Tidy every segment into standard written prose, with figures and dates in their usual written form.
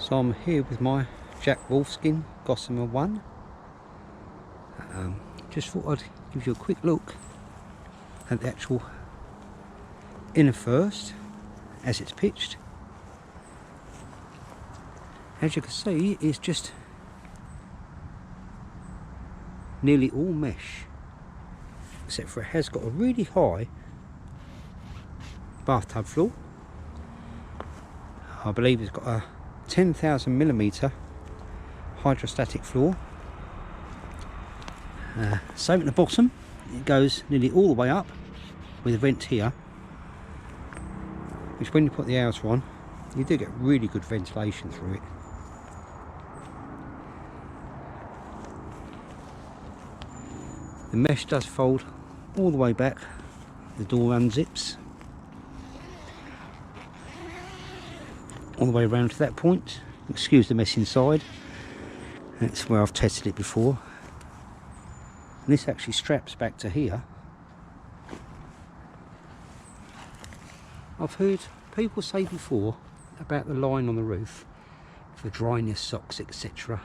So I'm here with my Jack Wolfskin Gossamer 1. Just thought I'd give you a quick look at the actual inner first as it's pitched. As you can see, it's just nearly all mesh, except for it has got a really high bathtub floor. I believe it's got a 10,000mm hydrostatic floor. Same at the bottom, it goes nearly all the way up with a vent here, which when you put the outer on, you do get really good ventilation through it. The mesh does fold all the way back, the door unzips all the way around to that point. Excuse the mess inside, that's where I've tested it before. And this actually straps back to here. I've heard people say before about the line on the roof for dryness, socks, etc.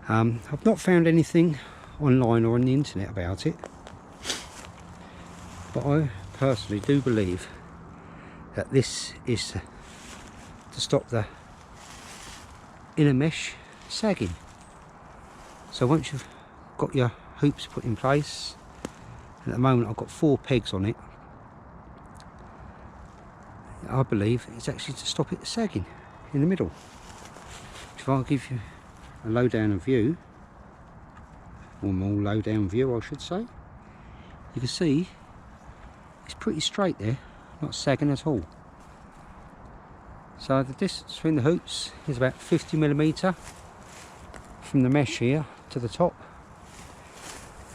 I've not found anything online or on the internet about it, but I personally do believe that this is to stop the inner mesh sagging. So once you've got your hoops put in place, and at the moment I've got 4 pegs on it, I believe it's actually to stop it sagging in the middle. If I give you a low down view, or more low down view I should say, you can see it's pretty straight there, not sagging at all. So the distance between the hoops is about 50mm from the mesh here to the top,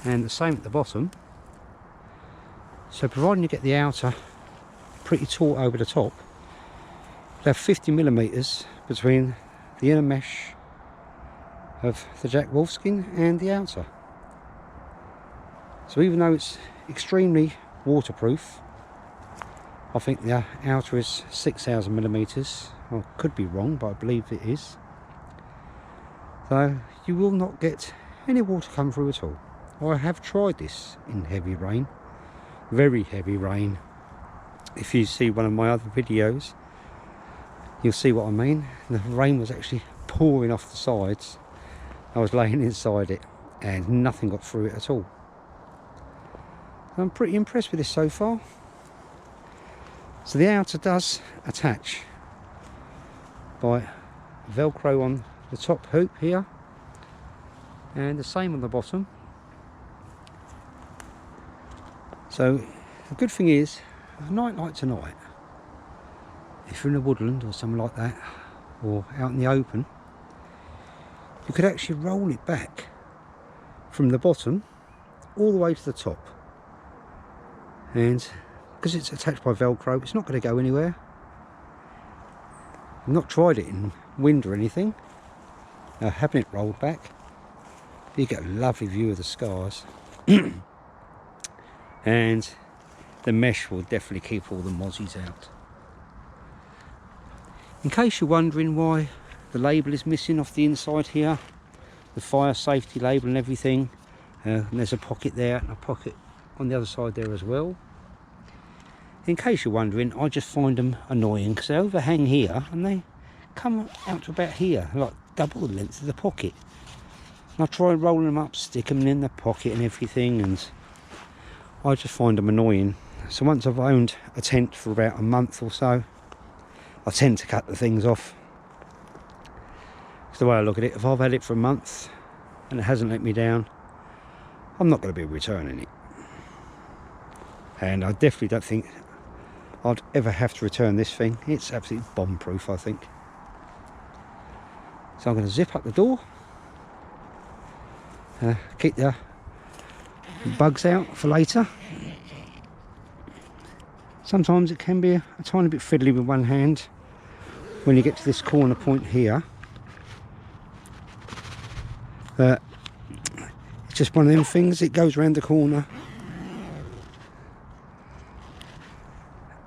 and the same at the bottom. So providing you get the outer pretty taut over the top, you have 50mm between the inner mesh of the Jack Wolfskin and the outer. So even though it's extremely waterproof, I think the outer is 6,000mm. I could be wrong, but I believe it is. So you will not get any water come through at all. I have tried this in heavy rain, very heavy rain. If you see one of my other videos, you'll see what I mean. The rain was actually pouring off the sides. I was laying inside it and nothing got through it at all. I'm pretty impressed with this so far. So the outer does attach by Velcro on the top hoop here, and the same on the bottom. So the good thing is, a night like tonight, if you're in a woodland or something like that, or out in the open, you could actually roll it back from the bottom all the way to the top, and because it's attached by Velcro, it's not going to go anywhere. I've not tried it in wind or anything, having it rolled back, you get a lovely view of the skies. And the mesh will definitely keep all the mozzies out. In case you're wondering why the label is missing off the inside here, the fire safety label and everything, and there's a pocket there and a pocket on the other side there as well. In case you're wondering, I just find them annoying because they overhang here and they come out to about here, like double the length of the pocket. And I try rolling them up, stick them in the pocket and everything, and I just find them annoying. So once I've owned a tent for about a month or so, I tend to cut the things off. It's the way I look at it. If I've had it for a month and it hasn't let me down, I'm not going to be returning it. And I definitely don't think I'd ever have to return this thing. It's absolutely bomb proof, I think. So I'm going to zip up the door, keep the bugs out for later. Sometimes it can be a tiny bit fiddly with one hand when you get to this corner point here. It's just one of them things, it goes around the corner.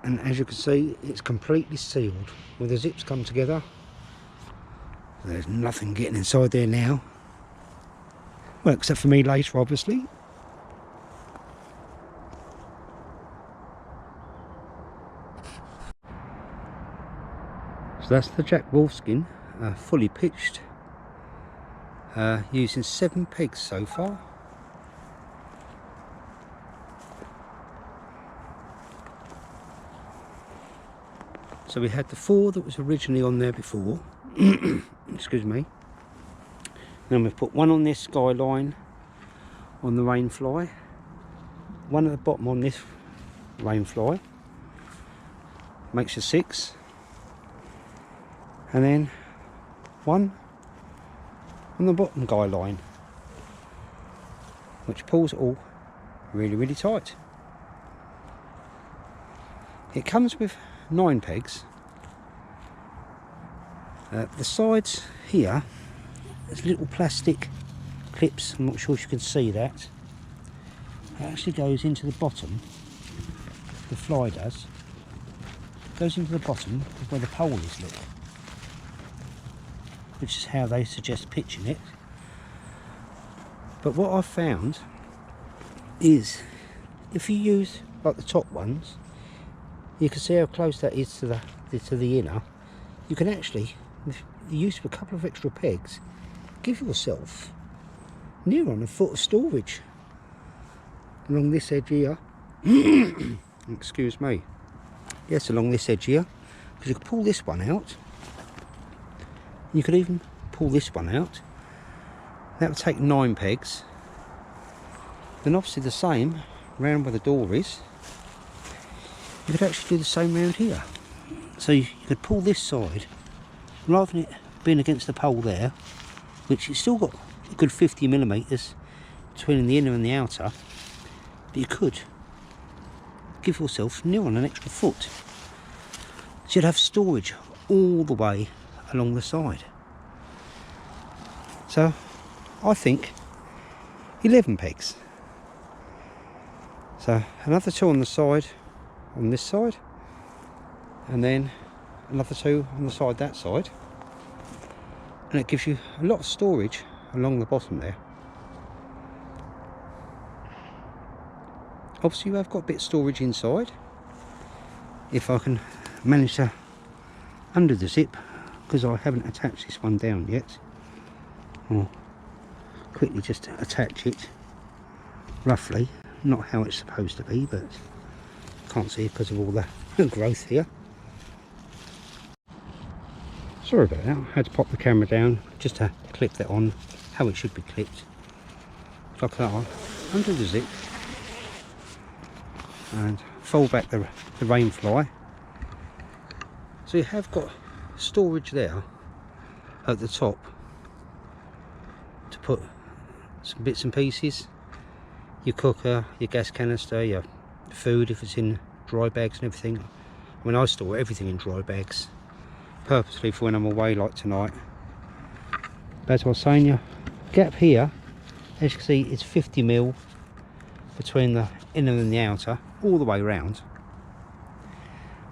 And as you can see, it's completely sealed. Where the zips come together, There's nothing getting inside there now. Well, except for me later, obviously. So that's the Jack Wolfskin, fully pitched, using 7 pegs so far. So we had the 4 that was originally on there before. Excuse me. Then we've put 1 on this skyline on the rainfly, 1 at the bottom on this rainfly, makes a 6, and then 1 on the bottom guy line, which pulls it all really tight. It comes with 9 pegs. The sides here, there's little plastic clips. I'm not sure if you can see that. It actually goes into the bottom. The fly does. It goes into the bottom of where the pole is, look. Which is how they suggest pitching it. But what I've found is, if you use like the top ones, you can see how close that is to the inner. You can actually, with the use of a couple of extra pegs, give yourself near on a foot of storage along this edge here. Excuse me. Yes, along this edge here, because you could pull this one out. You could even pull this one out. That would take 9 pegs. Then obviously the same round where the door is. You could actually do the same round here. So you could pull this side, rather than it being against the pole there, which it's still got a good 50mm between the inner and the outer, but you could give yourself near on an extra foot. So you'd have storage all the way along the side. So I think 11 pegs. So another 2 on the side, on this side, and then another 2 on the side that side, and it gives you a lot of storage along the bottom there. Obviously you have got a bit of storage inside, if I can manage to undo the zip, because I haven't attached this one down yet. I'll quickly just attach it roughly, not how it's supposed to be, but can't see it because of all the growth here. Sorry about that, I had to pop the camera down just to clip that on how it should be clipped. Like that on, undo the zip and fold back the rain fly. So you have got storage there at the top to put some bits and pieces, your cooker, your gas canister, your food if it's in dry bags and everything. I mean, I store everything in dry bags purposely for when I'm away like tonight. But as I was saying, your gap here, as you can see, it's 50mm between the inner and the outer, all the way around.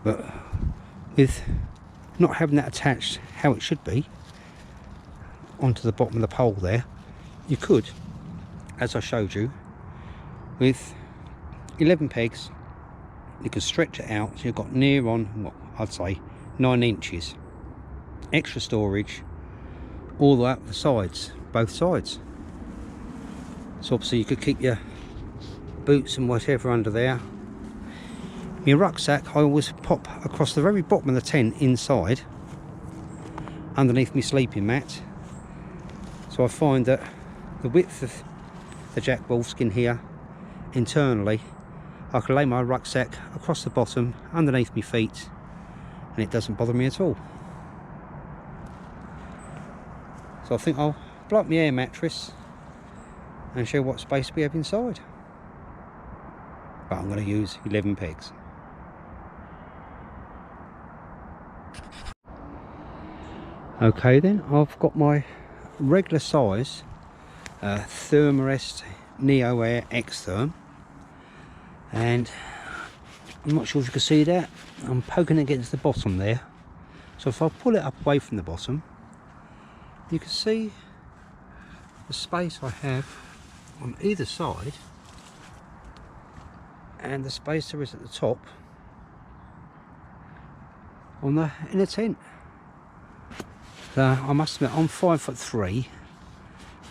But with not having that attached how it should be onto the bottom of the pole there, you could, as I showed you, with 11 pegs you could stretch it out so you've got near on, what I'd say 9 inches extra storage all the way up the sides, both sides. So obviously you could keep your boots and whatever under there. Your rucksack I always pop across the very bottom of the tent inside underneath my sleeping mat. So I find that the width of the Jack Wolfskin here internally, I can lay my rucksack across the bottom underneath my feet and it doesn't bother me at all. So I think I'll blow up my air mattress and show what space we have inside. But I'm going to use 11 pegs. Okay then, I've got my regular size Thermarest Neo Air X-Therm, and I'm not sure if you can see that, I'm poking against the bottom there. So if I pull it up away from the bottom, you can see the space I have on either side and the space there is at the top on the inner tent. So I must admit, I'm 5'3"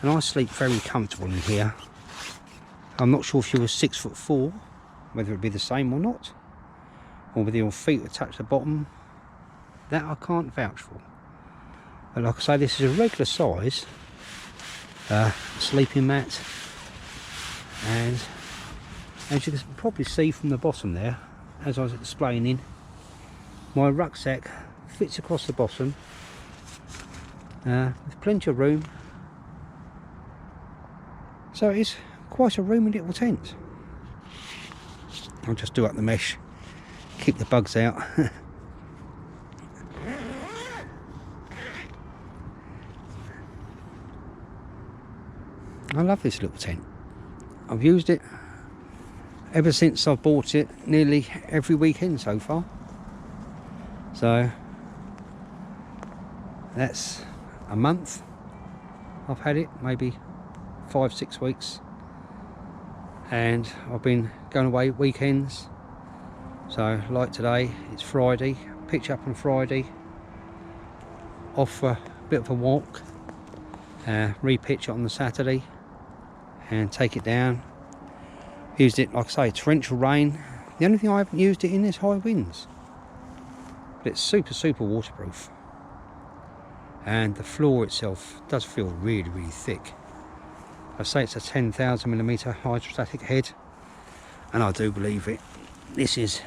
and I sleep very comfortable in here. I'm not sure if you were 6'4", whether it'd be the same or not, or whether your feet would touch the bottom. That I can't vouch for. But like I say, this is a regular size sleeping mat, and as you can probably see from the bottom there, as I was explaining, my rucksack fits across the bottom with plenty of room, so it's quite a roomy little tent. I'll just do up the mesh, keep the bugs out. I love this little tent. I've used it ever since I bought it, nearly every weekend so far. So that's a month I've had it, maybe 5-6 weeks, and I've been going away weekends. So like today, it's Friday, pitch up on Friday, off for a bit of a walk, re-pitch it on the Saturday and take it down. Used it, like I say, torrential rain. The only thing I haven't used it in is high winds, but it's super waterproof, and the floor itself does feel really thick. I say it's a 10,000mm hydrostatic head, and I do believe it. This is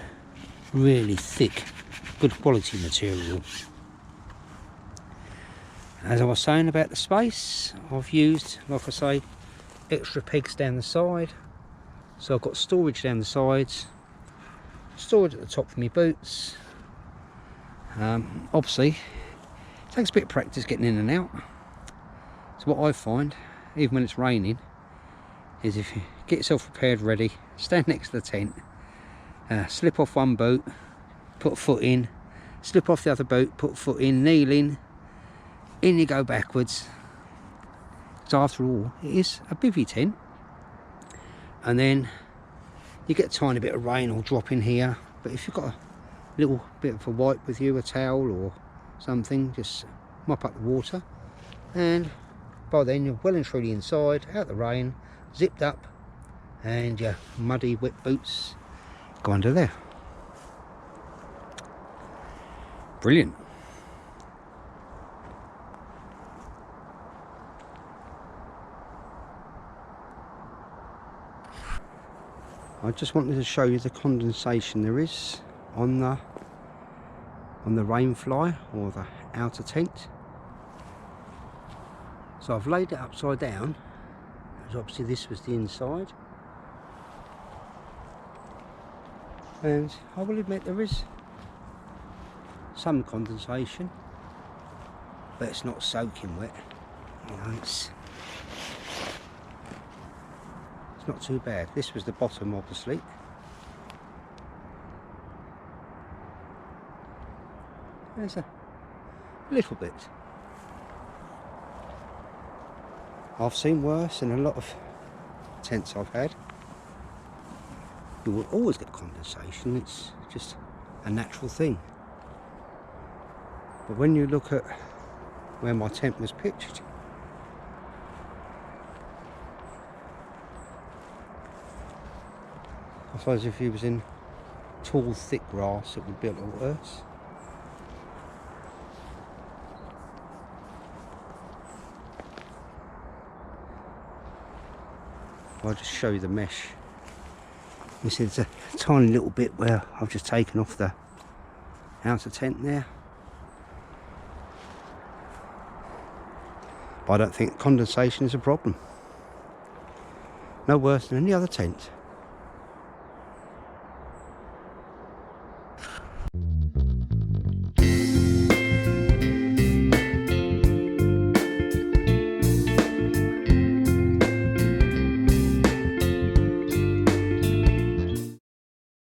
really thick, good quality material. As I was saying about the space, I've used, like I say, extra pegs down the side. So I've got storage down the sides, storage at the top for my boots. Obviously, it takes a bit of practice getting in and out. So what I find, even when it's raining, is if you get yourself prepared, ready, stand next to the tent, slip off one boot, put a foot in, slip off the other boot, put a foot in, kneel in you go backwards. So after all, it is a bivvy tent, and then you get a tiny bit of rain or drop in here, but if you've got a little bit of a wipe with you, a towel or something, just mop up the water, and by then you're well and truly inside, out the rain, zipped up, and your muddy wet boots go under there. Brilliant. I just wanted to show you the condensation there is on the rainfly, or the outer tent. So I've laid it upside down, because obviously this was the inside, and I will admit there is some condensation, but it's not soaking wet. You know, it's not too bad. This was the bottom, obviously. There's a little bit. I've seen worse in a lot of tents I've had. You will always get condensation, it's just a natural thing. But when you look at where my tent was pitched, I suppose if he was in tall, thick grass, it would be a little worse. I'll just show you the mesh. This is a tiny little bit where I've just taken off the outer tent there. But I don't think condensation is a problem. No worse than any other tent.